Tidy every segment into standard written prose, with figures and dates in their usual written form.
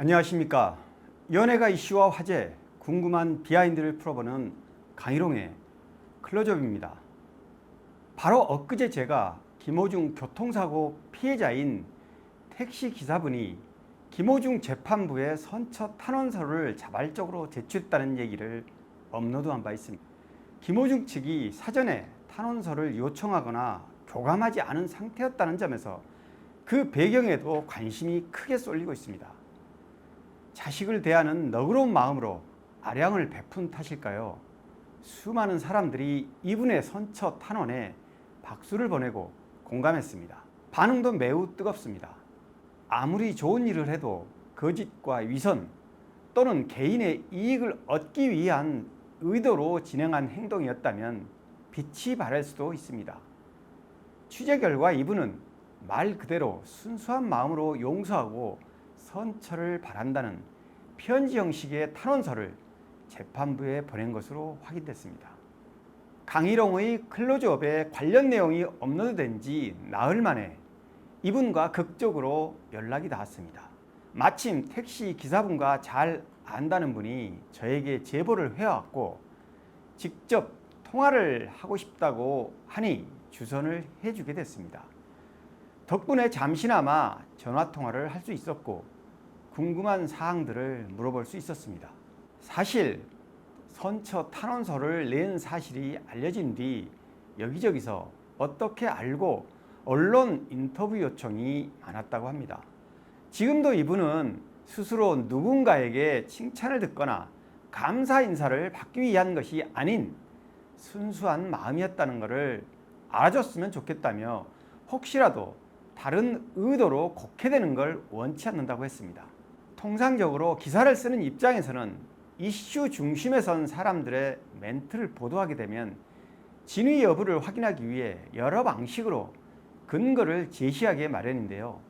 안녕하십니까. 연예가 이슈와 화제, 궁금한 비하인드를 풀어보는 강희롱의 클로즈업입니다. 바로 엊그제 제가 김호중 교통사고 피해자인 택시 기사분이 김호중 재판부에 선처 탄원서를 자발적으로 제출했다는 얘기를 업로드한 바 있습니다. 김호중 측이 사전에 탄원서를 요청하거나 교감하지 않은 상태였다는 점에서 그 배경에도 관심이 크게 쏠리고 있습니다. 자식을 대하는 너그러운 마음으로 아량을 베푼 탓일까요? 수많은 사람들이 이분의 선처 탄원에 박수를 보내고 공감했습니다. 반응도 매우 뜨겁습니다. 아무리 좋은 일을 해도 거짓과 위선 또는 개인의 이익을 얻기 위한 의도로 진행한 행동이었다면 빛이 발할 수도 있습니다. 취재 결과 이분은 말 그대로 순수한 마음으로 용서하고 선처를 바란다는 편지 형식의 탄원서를 재판부에 보낸 것으로 확인됐습니다. 강희롱의 클로즈업에 관련 내용이 업로드된 지 나흘 만에 이분과 극적으로 연락이 닿았습니다. 마침 택시 기사분과 잘 안다는 분이 저에게 제보를 해왔고 직접 통화를 하고 싶다고 하니 주선을 해주게 됐습니다. 덕분에 잠시나마 전화통화를 할 수 있었고 궁금한 사항들을 물어볼 수 있었습니다. 사실 선처 탄원서를 낸 사실이 알려진 뒤 여기저기서 어떻게 알고 언론 인터뷰 요청이 많았다고 합니다. 지금도 이분은 스스로 누군가에게 칭찬을 듣거나 감사 인사를 받기 위한 것이 아닌 순수한 마음이었다는 것을 알아줬으면 좋겠다며 혹시라도 다른 의도로 곡해되는 걸 원치 않는다고 했습니다. 통상적으로 기사를 쓰는 입장에서는 이슈 중심에 선 사람들의 멘트를 보도하게 되면 진위 여부를 확인하기 위해 여러 방식으로 근거를 제시하기 마련인데요.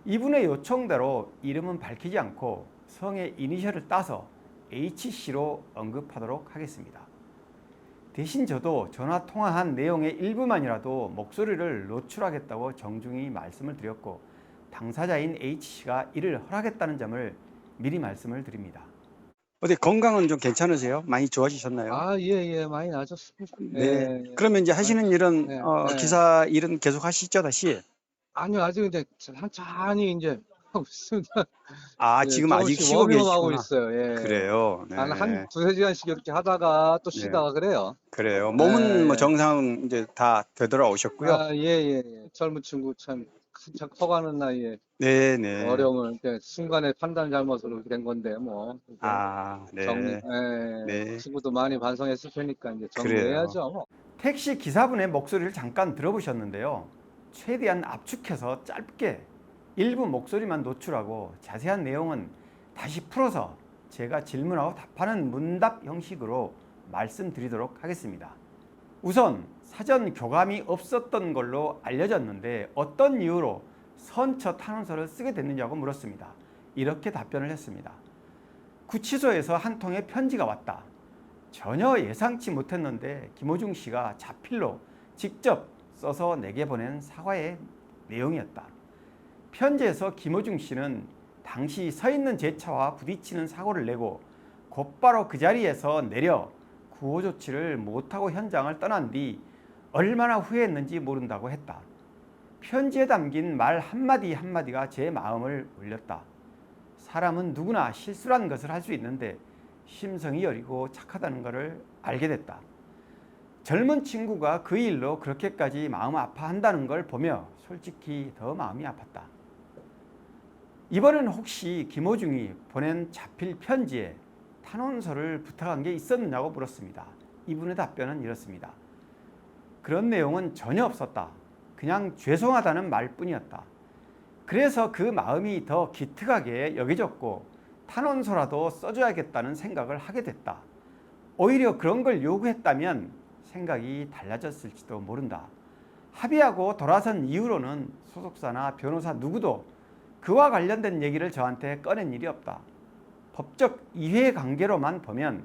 이분의 요청대로 이름은 밝히지 않고 성의 이니셜을 따서 H씨로 언급하도록 하겠습니다. 대신 저도 전화 통화한 내용의 일부만이라도 목소리를 노출하겠다고 정중히 말씀을 드렸고 당사자인 H씨가 이를 허락했다는 점을 미리 말씀을 드립니다. 어디 건강은 좀 괜찮으세요? 많이 좋아지셨나요? 예, 많이 나아졌습니다. 네. 그러면 이제 하시는 일은 네. 기사 일은 계속 하시죠, 다시? 아니요, 아직 이제 천천히 이제 하고 있습니다. 예, 지금 아직 조금씩 쉬고 워밍업하고 계시구나. 있어요. 예. 그래요. 네. 한 두세 시간씩 이렇게 하다가 또 쉬다가 그래요. 그래요. 몸은 뭐 예. 정상 이제 다 되돌아오셨고요. 예. 젊은 친구 참 한참 커가는 나이에 네. 어려움을 이렇게 순간에 판단 잘못으로 된 건데 뭐. 네. 네. 친구도 많이 반성했을 테니까 이제 그래요. 정리해야죠. 뭐. 택시 기사분의 목소리를 잠깐 들어보셨는데요. 최대한 압축해서 짧게 일부 목소리만 노출하고 자세한 내용은 다시 풀어서 제가 질문하고 답하는 문답 형식으로 말씀드리도록 하겠습니다. 우선 사전 교감이 없었던 걸로 알려졌는데 어떤 이유로 선처 탄원서를 쓰게 됐느냐고 물었습니다. 이렇게 답변을 했습니다. 구치소에서 한 통의 편지가 왔다. 전혀 예상치 못했는데 김호중 씨가 자필로 직접 써서 내게 보낸 사과의 내용이었다. 편지에서 김호중 씨는 당시 서 있는 제 차와 부딪히는 사고를 내고 곧바로 그 자리에서 내려 구호 조치를 못하고 현장을 떠난 뒤 얼마나 후회했는지 모른다고 했다. 편지에 담긴 말 한마디 한마디가 제 마음을 울렸다. 사람은 누구나 실수란 것을 할 수 있는데 심성이 여리고 착하다는 것을 알게 됐다. 젊은 친구가 그 일로 그렇게까지 마음 아파한다는 걸 보며 솔직히 더 마음이 아팠다. 이번엔 혹시 김호중이 보낸 자필 편지에 탄원서를 부탁한 게 있었느냐고 물었습니다. 이분의 답변은 이렇습니다. 그런 내용은 전혀 없었다. 그냥 죄송하다는 말뿐이었다. 그래서 그 마음이 더 기특하게 여겨졌고 탄원서라도 써줘야겠다는 생각을 하게 됐다. 오히려 그런 걸 요구했다면 생각이 달라졌을지도 모른다. 합의하고 돌아선 이후로는 소속사나 변호사 누구도 그와 관련된 얘기를 저한테 꺼낸 일이 없다. 법적 이해관계로만 보면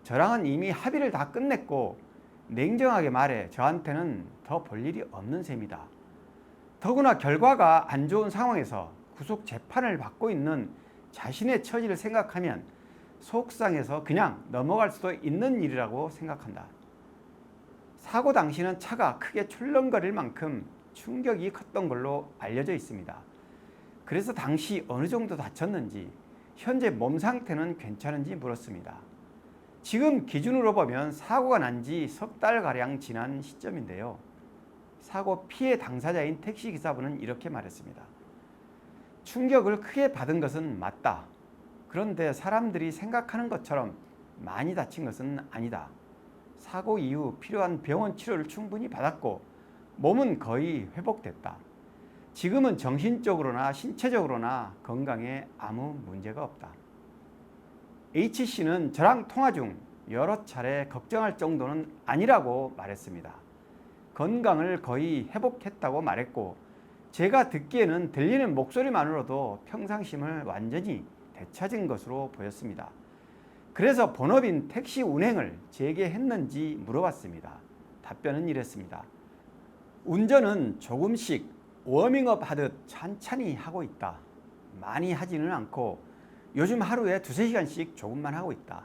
저랑은 이미 합의를 다 끝냈고 냉정하게 말해 저한테는 더 볼 일이 없는 셈이다. 더구나 결과가 안 좋은 상황에서 구속 재판을 받고 있는 자신의 처지를 생각하면 속상해서 그냥 넘어갈 수도 있는 일이라고 생각한다. 사고 당시는 차가 크게 출렁거릴 만큼 충격이 컸던 걸로 알려져 있습니다. 그래서 당시 어느 정도 다쳤는지, 현재 몸 상태는 괜찮은지 물었습니다. 지금 기준으로 보면 사고가 난 지 석 달가량 지난 시점인데요. 사고 피해 당사자인 택시기사분은 이렇게 말했습니다. 충격을 크게 받은 것은 맞다. 그런데 사람들이 생각하는 것처럼 많이 다친 것은 아니다. 사고 이후 필요한 병원 치료를 충분히 받았고 몸은 거의 회복됐다. 지금은 정신적으로나 신체적으로나 건강에 아무 문제가 없다. H씨는 저랑 통화 중 여러 차례 걱정할 정도는 아니라고 말했습니다. 건강을 거의 회복했다고 말했고, 제가 듣기에는 들리는 목소리만으로도 평상심을 완전히 되찾은 것으로 보였습니다. 그래서 본업인 택시 운행을 재개했는지 물어봤습니다. 답변은 이랬습니다. 운전은 조금씩 워밍업 하듯 천천히 하고 있다. 많이 하지는 않고 요즘 하루에 2~3시간씩 조금만 하고 있다.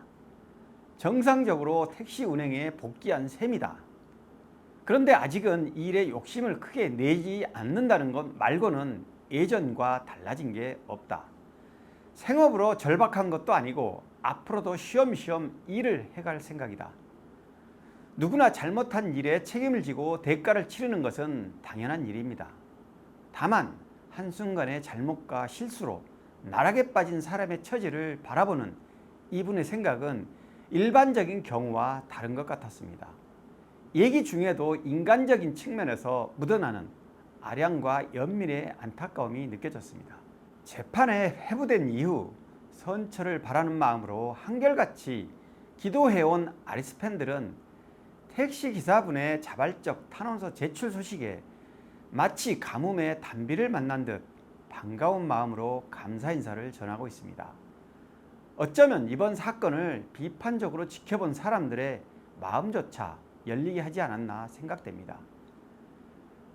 정상적으로 택시 운행에 복귀한 셈이다. 그런데 아직은 이 일에 욕심을 크게 내지 않는다는 것 말고는 예전과 달라진 게 없다. 생업으로 절박한 것도 아니고 앞으로도 쉬엄쉬엄 일을 해갈 생각이다. 누구나 잘못한 일에 책임을 지고 대가를 치르는 것은 당연한 일입니다. 다만 한순간의 잘못과 실수로 나락에 빠진 사람의 처지를 바라보는 이분의 생각은 일반적인 경우와 다른 것 같았습니다. 얘기 중에도 인간적인 측면에서 묻어나는 아량과 연민의 안타까움이 느껴졌습니다. 재판에 회부된 이후 선처를 바라는 마음으로 한결같이 기도해온 아리스 팬들은 택시기사분의 자발적 탄원서 제출 소식에 마치 가뭄에 단비를 만난 듯 반가운 마음으로 감사 인사를 전하고 있습니다. 어쩌면 이번 사건을 비판적으로 지켜본 사람들의 마음조차 열리게 하지 않았나 생각됩니다.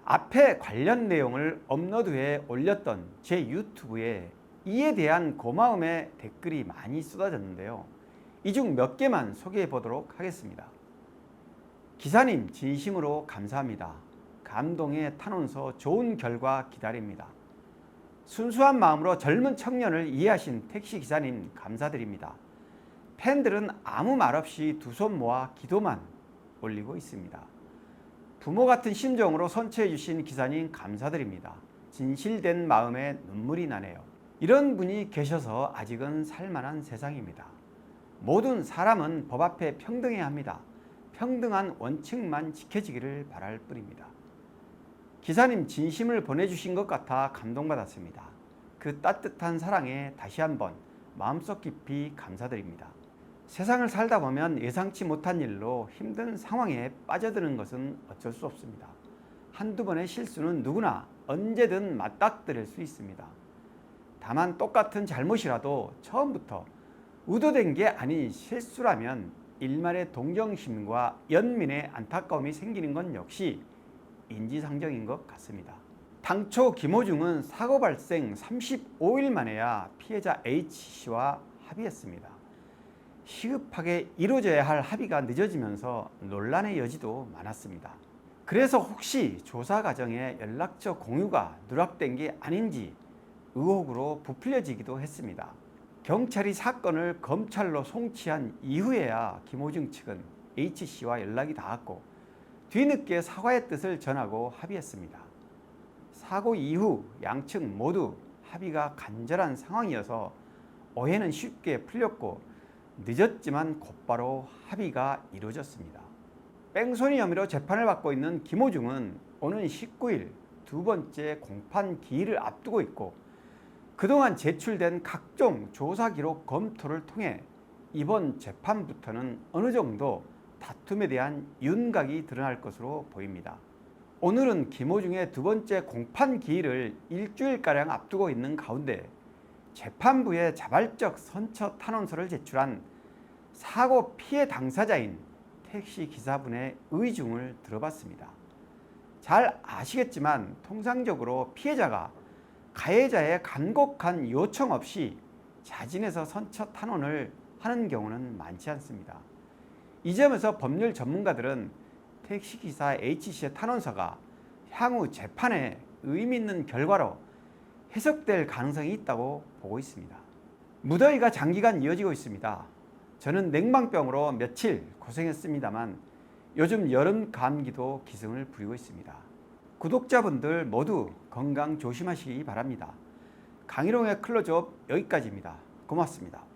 앞에 관련 내용을 업로드해 올렸던 제 유튜브에 이에 대한 고마움의 댓글이 많이 쏟아졌는데요. 이 중 몇 개만 소개해 보도록 하겠습니다. 기사님 진심으로 감사합니다. 감동의 탄원서 좋은 결과 기다립니다. 순수한 마음으로 젊은 청년을 이해하신 택시기사님 감사드립니다. 팬들은 아무 말 없이 두 손 모아 기도만 올리고 있습니다. 부모 같은 심정으로 선처해 주신 기사님 감사드립니다. 진실된 마음에 눈물이 나네요. 이런 분이 계셔서 아직은 살만한 세상입니다. 모든 사람은 법 앞에 평등해야 합니다. 평등한 원칙만 지켜지기를 바랄 뿐입니다. 기사님 진심을 보내주신 것 같아 감동받았습니다. 그 따뜻한 사랑에 다시 한번 마음속 깊이 감사드립니다. 세상을 살다 보면 예상치 못한 일로 힘든 상황에 빠져드는 것은 어쩔 수 없습니다. 한두 번의 실수는 누구나 언제든 맞닥뜨릴 수 있습니다. 다만 똑같은 잘못이라도 처음부터 의도된 게 아닌 실수라면 일말의 동정심과 연민의 안타까움이 생기는 건 역시 인지상정인 것 같습니다. 당초 김호중은 사고 발생 35일 만에야 피해자 H씨와 합의했습니다. 시급하게 이루어져야 할 합의가 늦어지면서 논란의 여지도 많았습니다. 그래서 혹시 조사 과정에 연락처 공유가 누락된 게 아닌지 의혹으로 부풀려지기도 했습니다. 경찰이 사건을 검찰로 송치한 이후에야 김호중 측은 H씨와 연락이 닿았고 뒤늦게 사과의 뜻을 전하고 합의했습니다. 사고 이후 양측 모두 합의가 간절한 상황이어서 오해는 쉽게 풀렸고 늦었지만 곧바로 합의가 이루어졌습니다. 뺑소니 혐의로 재판을 받고 있는 김호중은 오는 19일 두 번째 공판 기일을 앞두고 있고 그동안 제출된 각종 조사 기록 검토를 통해 이번 재판부터는 어느 정도 다툼에 대한 윤곽이 드러날 것으로 보입니다. 오늘은 김호중의 두 번째 공판 기일을 일주일가량 앞두고 있는 가운데 재판부에 자발적 선처 탄원서를 제출한 사고 피해 당사자인 택시기사분의 의중을 들어봤습니다. 잘 아시겠지만 통상적으로 피해자가 가해자의 간곡한 요청 없이 자진해서 선처 탄원을 하는 경우는 많지 않습니다. 이 점에서 법률 전문가들은 택시기사 H씨의 탄원서가 향후 재판에 의미 있는 결과로 해석될 가능성이 있다고 보고 있습니다. 무더위가 장기간 이어지고 있습니다. 저는 냉방병으로 며칠 고생했습니다만 요즘 여름 감기도 기승을 부리고 있습니다. 구독자분들 모두 건강 조심하시기 바랍니다. 강희롱의 클로즈업 여기까지입니다. 고맙습니다.